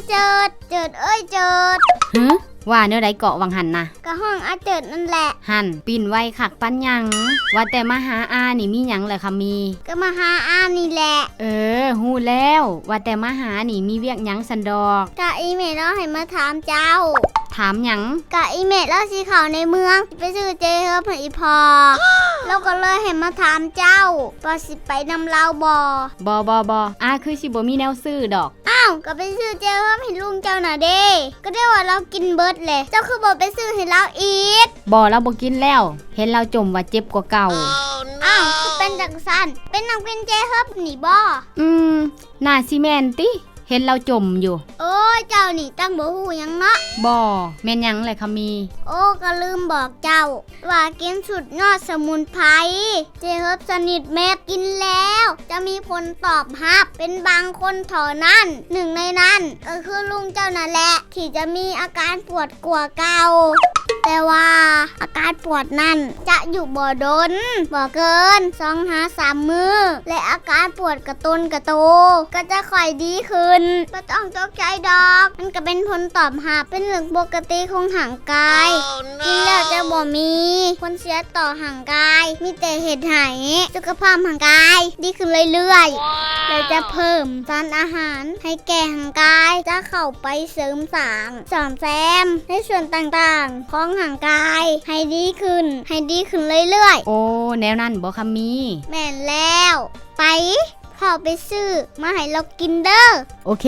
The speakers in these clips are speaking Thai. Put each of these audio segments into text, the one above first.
เจิดเอ้ยเจิดฮึว่าเนื้อใดเกาะวังหันนะก็ห้องอาเจิดนั่นแหละหันปิ่นไว้คักปันยังว่าแต่มาหาอานี่มีหยังเลยค่ะมีก็มาหาอานี่แหละฮู้แล้วว่าแต่มาหานี่มีเวียกหยังสันดอกกะอีเมลเราให้มาถามเจ้าถามหยังกะอีเมลเราสิเข้าในเมืองไปซื้อเจเฮิบให้อีพอ แล้วก็เลยให้มาถามเจ้าว่าสิไปนำเราบ่อาคือสิบ่มีแนวซื้อดอกอ้าวก็ไปซื้อเจเฮิบให้ลุงเจ้าน่ะเด้ก็ได้ว่าเรากินเบิดเลยเจ้าคือบ่ไปซื้อให้เราอีกเราบ่กินแล้วเห็นเราจมว่าเจ็บกว่าเก่าอ้าวคือเป็นจังซั่นเป็นนักเป็นเจเฮิบนี่บ่น่าสิแม่นติเห็นเราจมอยู่โอ้ยเจ้านี่ตั้งบ่ฮู้หยังเนาะแม่นหยังเลยค่ะมีโอ้ก็ลืมบอกเจ้าว่ากินสุดยอดสมุนไพรเจเฮิบสนิทเม็ดกินแล้วจะมีผลตอบรับเป็นบางคนเท่านั้นหนึ่งในนั้นก็คือลุงเจ้านั่นแหละที่จะมีอาการปวดกว่าเก่าแต่ว่าอาการปวดนั่นจะอยู่บ่ดนบ่เกิน2-3 มื้อและอาการปวดกระตุนกระโตก็จะค่อยดีขึ้นบ่ต้องตกใจดอกมันก็เป็นผลตอบรับเป็นเรื่องปกติของร่างกายกินแล้วจะบ่มีผลเสียต่อร่างกายมีแต่เฮ็ดให้สุขภาพร่างกายดีขึ้นเรื่อยๆแล้วจะเพิ่มสารอาหารให้แก่ร่างกายจะเข้าไปเสริมสร้างซ่อมแซมในส่วนต่างๆของร่างกายให้ดีขึ้นเรื่อยๆโอ้แนวนั้นบ่ค่ะมีแม่นแล้วไปเข้าไปซื้อมาให้เรากินเด้อโอเค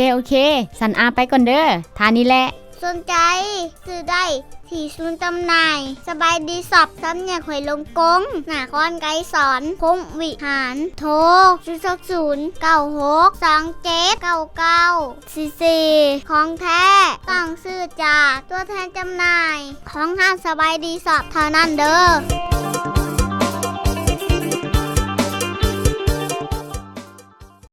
สันอาไปก่อนเด้อทานี่แหละสนใจซื้อได้ที่ศูนย์จำหน่ายสบายดีสอบซ้ำเนี่ยหอยลงกงหน้าคอนไกสอนพงวิหารโทร02096279944ของแท้ต้องซื้อจากตัวแทนจำหน่ายของห้างสบายดีสอบเท่านั้นเด้อ